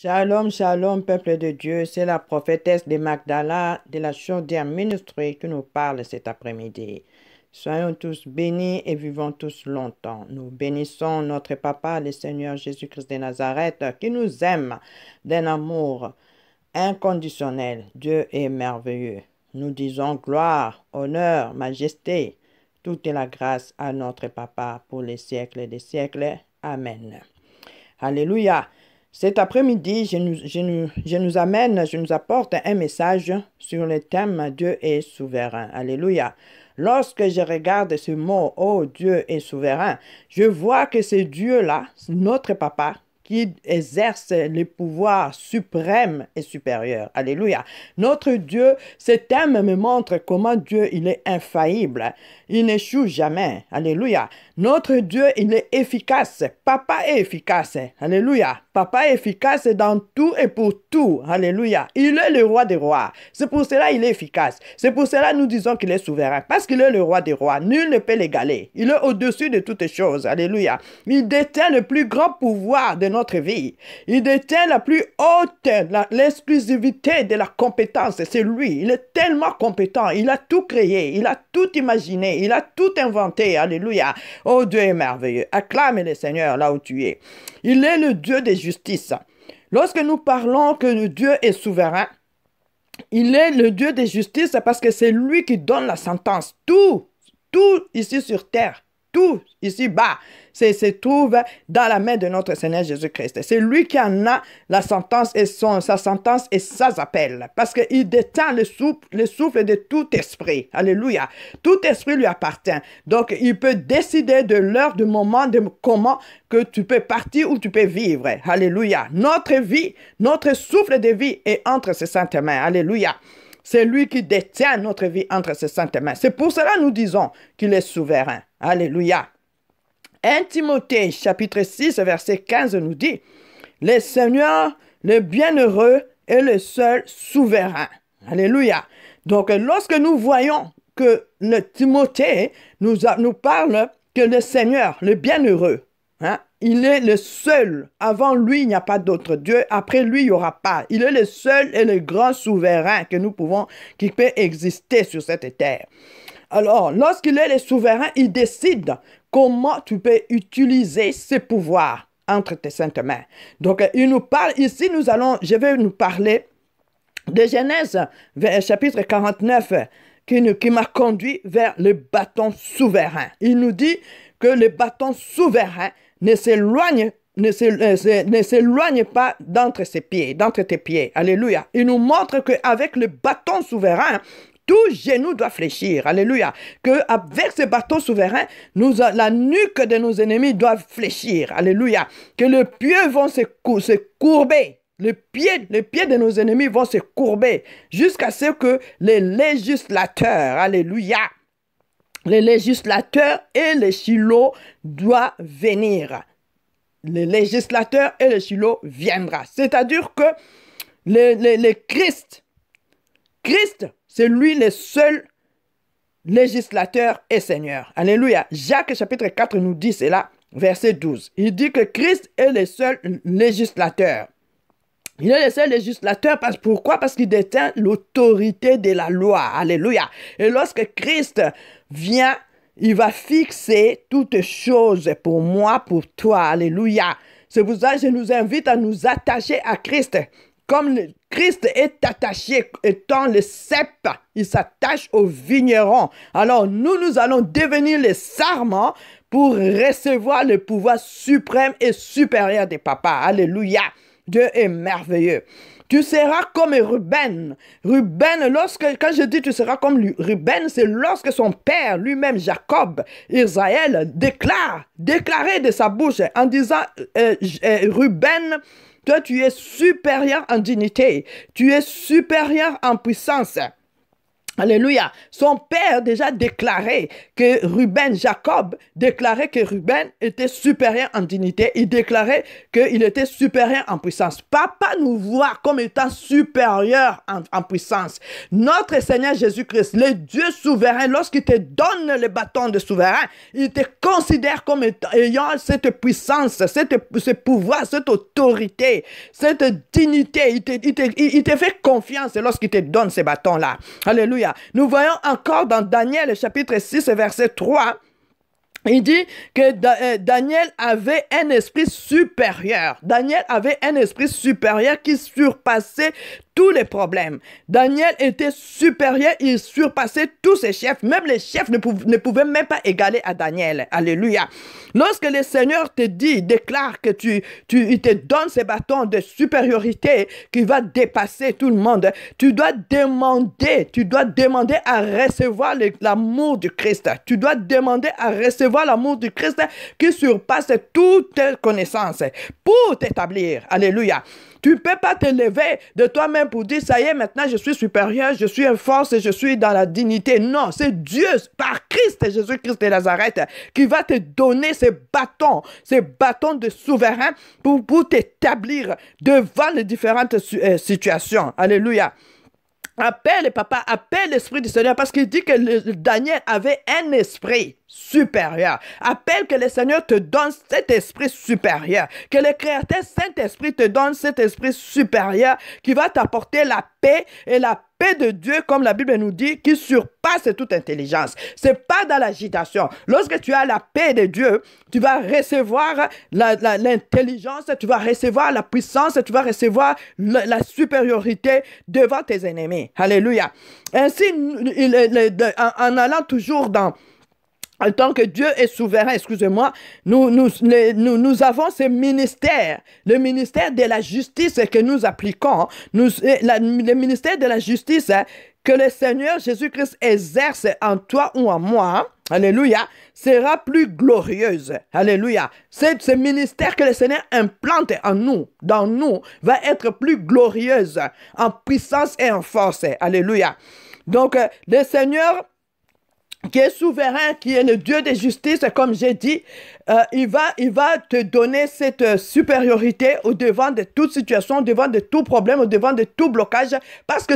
Shalom, shalom, peuple de Dieu. C'est la prophétesse de Magdala de la Chaudière Ministry qui nous parle cet après-midi. Soyons tous bénis et vivons tous longtemps. Nous bénissons notre Papa, le Seigneur Jésus-Christ de Nazareth, qui nous aime d'un amour inconditionnel. Dieu est merveilleux. Nous disons gloire, honneur, majesté. Toute la grâce à notre Papa pour les siècles des siècles. Amen. Alléluia. Cet après-midi, je nous apporte un message sur le thème Dieu est souverain. Alléluia. Lorsque je regarde ce mot, oh Dieu est souverain, je vois que c'est Dieu-là, notre Papa, qui exerce le pouvoir suprême et supérieur. Alléluia. Notre Dieu, ce thème me montre comment Dieu, il est infaillible. Il n'échoue jamais. Alléluia. Notre Dieu, il est efficace. Papa est efficace. Alléluia. Papa est efficace dans tout et pour tout. Alléluia. Il est le roi des rois. C'est pour cela qu'il est efficace. C'est pour cela nous disons qu'il est souverain. Parce qu'il est le roi des rois. Nul ne peut l'égaler. Il est au-dessus de toutes choses. Alléluia. Il détient le plus grand pouvoir de notre vie. Il détient la plus haute, l'exclusivité de la compétence. C'est lui. Il est tellement compétent. Il a tout créé. Il a tout imaginé. Il a tout inventé. Alléluia. Oh, Dieu est merveilleux. Acclame le Seigneur là où tu es. Il est le Dieu de justice. Lorsque nous parlons que le Dieu est souverain, il est le Dieu de justice parce que c'est lui qui donne la sentence. Tout ici sur terre, tout ici-bas, se trouve dans la main de notre Seigneur Jésus-Christ. C'est lui qui en a la sentence et sa sentence et sa appel. Parce qu'il détient le souffle de tout esprit. Alléluia. Tout esprit lui appartient. Donc, il peut décider de l'heure, du moment, de comment que tu peux partir ou tu peux vivre. Alléluia. Notre vie, notre souffle de vie est entre ses saintes mains. Alléluia. C'est lui qui détient notre vie entre ses saintes mains. C'est pour cela que nous disons qu'il est souverain. Alléluia. 1 Timothée, chapitre 6, verset 15 nous dit, « Le Seigneur, le bienheureux, est le seul souverain. » Alléluia. Donc, lorsque nous voyons que le Timothée nous parle que le Seigneur, le bienheureux, il est le seul. Avant lui, il n'y a pas d'autre Dieu. Après lui, il n'y aura pas. Il est le seul et le grand souverain qui peut exister sur cette terre. Alors, lorsqu'il est le souverain, il décide comment tu peux utiliser ses pouvoirs entre tes saintes mains. Donc, il nous parle ici, je vais nous parler de Genèse, chapitre 49, qui m'a conduit vers le bâton souverain. Il nous dit que le bâton souverain ne s'éloigne pas d'entre tes pieds. Alléluia. Il nous montre qu'avec le bâton souverain, tout genou doit fléchir. Alléluia. Qu'avec ce bâton souverain, la nuque de nos ennemis doit fléchir. Alléluia. Que les pieds vont se courber. Les pieds de nos ennemis vont se courber jusqu'à ce que les législateurs, alléluia, les législateurs et les Shiloh doivent venir. Les législateurs et les Shiloh viendra. C'est-à-dire que le Christ, c'est lui le seul législateur et Seigneur. Alléluia. Jacques chapitre 4 nous dit cela, verset 12. Il dit que Christ est le seul législateur. Il est le seul législateur. Pourquoi? Parce qu'il détient l'autorité de la loi. Alléluia. Et lorsque Christ vient, il va fixer toutes choses pour moi, pour toi. Alléluia. C'est pour ça que je nous invite à nous attacher à Christ. Comme Christ est attaché, étant le cep, il s'attache au vigneron. Alors nous allons devenir les sarments pour recevoir le pouvoir suprême et supérieur des papas. Alléluia. Dieu est merveilleux. Tu seras comme Ruben. Ruben, quand je dis tu seras comme Ruben, c'est lorsque son père, lui-même Jacob, Israël, déclarait de sa bouche en disant, Ruben, toi tu es supérieur en dignité, tu es supérieur en puissance. Alléluia. Son père déjà déclarait que Ruben, Jacob, déclarait que Ruben était supérieur en dignité. Il déclarait qu'il était supérieur en puissance. Papa nous voit comme étant supérieur en puissance. Notre Seigneur Jésus-Christ, le Dieu souverain, lorsqu'il te donne le bâton de souverain, il te considère comme ayant cette puissance, ce pouvoir, cette autorité, cette dignité. Il te fait confiance lorsqu'il te donne ces bâtons-là. Alléluia. Nous voyons encore dans Daniel, chapitre 6, verset 3, il dit que Daniel avait un esprit supérieur. Daniel avait un esprit supérieur qui surpassait tous les problèmes. Daniel était supérieur, il surpassait tous ses chefs. Même les chefs ne pouvaient même pas égaler à Daniel. Alléluia. Lorsque le Seigneur te dit, déclare que il te donne ces bâtons de supériorité qui va dépasser tout le monde, tu dois demander à recevoir l'amour du Christ. Tu dois demander à recevoir l'amour du Christ qui surpasse toute connaissance pour t'établir. Alléluia. Tu ne peux pas te lever de toi-même pour dire, ça y est, maintenant je suis supérieur, je suis en force et je suis dans la dignité. Non, c'est Dieu, par Christ, Jésus-Christ de Nazareth, qui va te donner ces bâtons de souverain pour t'établir devant les différentes situations. Alléluia. Appelle, papa, appelle l'Esprit du Seigneur parce qu'il dit que Daniel avait un esprit supérieur. Appelle que le Seigneur te donne cet esprit supérieur. Que le Créateur Saint-Esprit te donne cet esprit supérieur qui va t'apporter la paix et la paix de Dieu, comme la Bible nous dit, qui surpasse toute intelligence. C'est pas dans l'agitation. Lorsque tu as la paix de Dieu, tu vas recevoir l'intelligence, tu vas recevoir la puissance, tu vas recevoir la supériorité devant tes ennemis. Alléluia. Ainsi, en allant toujours en tant que Dieu est souverain, excusez-moi, nous avons ce ministère, le ministère de la justice que nous appliquons, le ministère de la justice que le Seigneur Jésus-Christ exerce en toi ou en moi, alléluia, sera plus glorieuse, alléluia. Ce ministère que le Seigneur implante en nous, dans nous, va être plus glorieuse en puissance et en force, alléluia. Donc, le Seigneur qui est souverain, qui est le Dieu de justice, comme j'ai dit, il va te donner cette supériorité au devant de toute situation, au devant de tout problème, au devant de tout blocage, parce que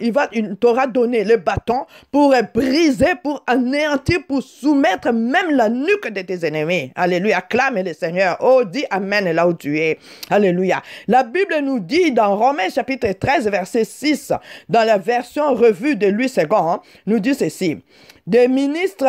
il t'aura donné le bâton pour briser, pour anéantir, pour soumettre même la nuque de tes ennemis. Alléluia. Acclame le Seigneur. Oh, dis Amen là où tu es. Alléluia. La Bible nous dit dans Romains chapitre 13, verset 6, dans la version revue de Louis II, nous dit ceci. Des ministres,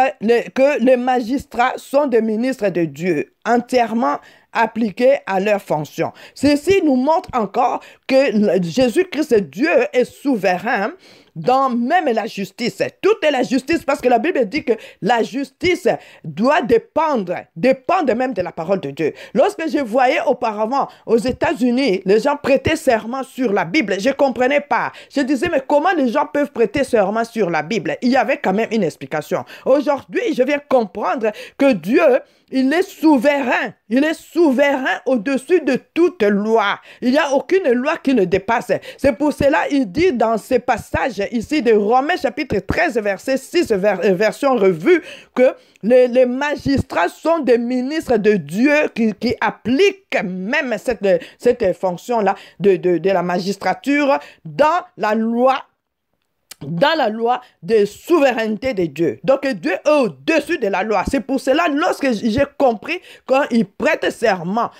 que les magistrats sont des ministres de Dieu, entièrement appliqués à leurs fonctions. Ceci nous montre encore que Jésus-Christ, Dieu, est souverain dans même la justice. Tout est la justice parce que la Bible dit que la justice doit dépendre même de la parole de Dieu. Lorsque je voyais auparavant aux États-Unis, les gens prêtaient serment sur la Bible, je ne comprenais pas. Je disais, mais comment les gens peuvent prêter serment sur la Bible? Il y avait quand même une explication. Aujourd'hui, je viens comprendre que Dieu, il est souverain. Il est souverain au-dessus de toute loi. Il n'y a aucune loi qui le dépasse. C'est pour cela qu'il dit dans ces passages ici de Romains chapitre 13, verset 6, version revue, que les magistrats sont des ministres de Dieu qui appliquent même cette fonction-là de la magistrature dans la loi de souveraineté de Dieu. Donc Dieu est au-dessus de la loi. C'est pour cela, lorsque j'ai compris, quand ils prêtent serment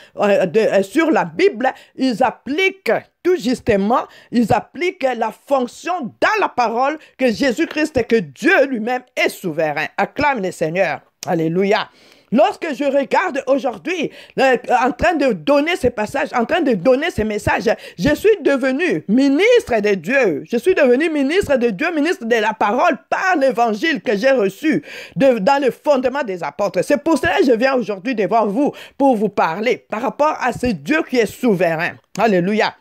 sur la Bible, ils appliquent tout justement, ils appliquent la fonction dans la parole que Jésus-Christ, que Dieu lui-même est souverain. Acclame le Seigneur. Alléluia. Lorsque je regarde aujourd'hui, en train de donner ces passages, en train de donner ces messages, je suis devenu ministre de Dieu. Je suis devenu ministre de Dieu, ministre de la parole par l'évangile que j'ai reçu dans le fondement des apôtres. C'est pour cela que je viens aujourd'hui devant vous pour vous parler par rapport à ce Dieu qui est souverain. Alléluia.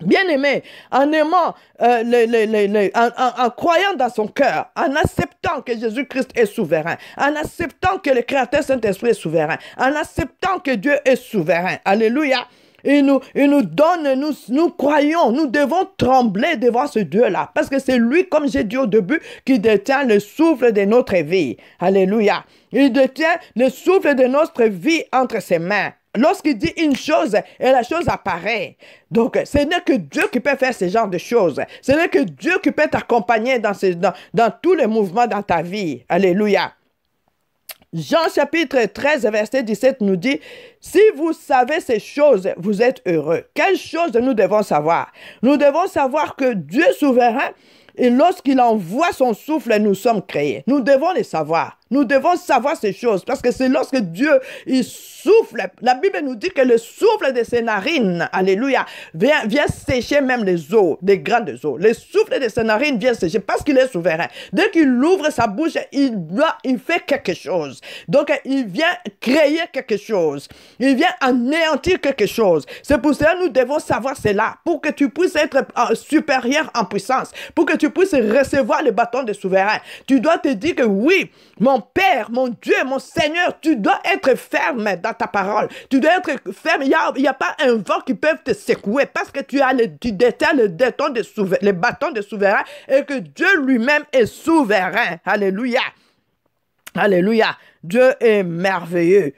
Bien-aimé, en aimant, en croyant dans son cœur, en acceptant que Jésus-Christ est souverain, en acceptant que le Créateur Saint-Esprit est souverain, en acceptant que Dieu est souverain, alléluia, il nous donne, nous croyons, nous devons trembler devant ce Dieu-là. Parce que c'est lui, comme j'ai dit au début, qui détient le souffle de notre vie. Alléluia. Il détient le souffle de notre vie entre ses mains. Lorsqu'il dit une chose, et la chose apparaît. Donc, ce n'est que Dieu qui peut faire ce genre de choses. Ce n'est que Dieu qui peut t'accompagner dans tous les mouvements dans ta vie. Alléluia. Jean chapitre 13, verset 17 nous dit, « Si vous savez ces choses, vous êtes heureux. » Quelles choses nous devons savoir? Nous devons savoir que Dieu souverain, et lorsqu'il envoie son souffle, nous sommes créés. Nous devons les savoir. Nous devons savoir ces choses parce que c'est lorsque Dieu, il souffle. La Bible nous dit que le souffle de ses narines, alléluia, vient sécher même les eaux, des grandes eaux. Le souffle de ses narines vient sécher parce qu'il est souverain. Dès qu'il ouvre sa bouche, il fait quelque chose. Donc, il vient créer quelque chose. Il vient anéantir quelque chose. C'est pour cela que nous devons savoir cela, pour que tu puisses être supérieur en puissance, pour que tu puisses recevoir le bâton de souverain. Tu dois te dire que oui, mon Père, mon Dieu, mon Seigneur, tu dois être ferme dans ta parole. Tu dois être ferme. Il n'y a pas un vent qui peut te secouer parce que tu détiens le bâton de souverain et que Dieu lui-même est souverain. Alléluia. Alléluia. Dieu est merveilleux.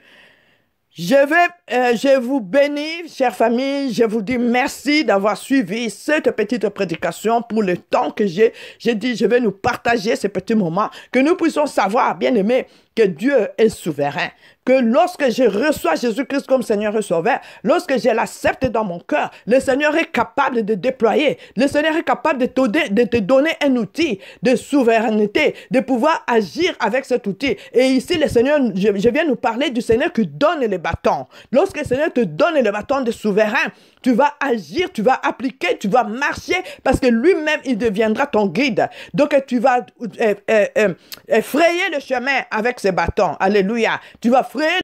Je vous bénis, chère famille. Je vous dis merci d'avoir suivi cette petite prédication pour le temps que j'ai dit, je vais nous partager ces petits moments, que nous puissions savoir, bien aimés, que Dieu est souverain. Que lorsque je reçois Jésus-Christ comme Seigneur et Sauveur, lorsque je l'accepte dans mon cœur, le Seigneur est capable de déployer, le Seigneur est capable de te donner un outil de souveraineté, de pouvoir agir avec cet outil. Et ici, le Seigneur, je viens nous parler du Seigneur qui donne les bâtons. Lorsque le Seigneur te donne le bâton de souverain, tu vas agir, tu vas appliquer, tu vas marcher parce que lui-même, il deviendra ton guide. Donc, tu vas frayer le chemin avec ces bâtons. Alléluia. Tu vas frayer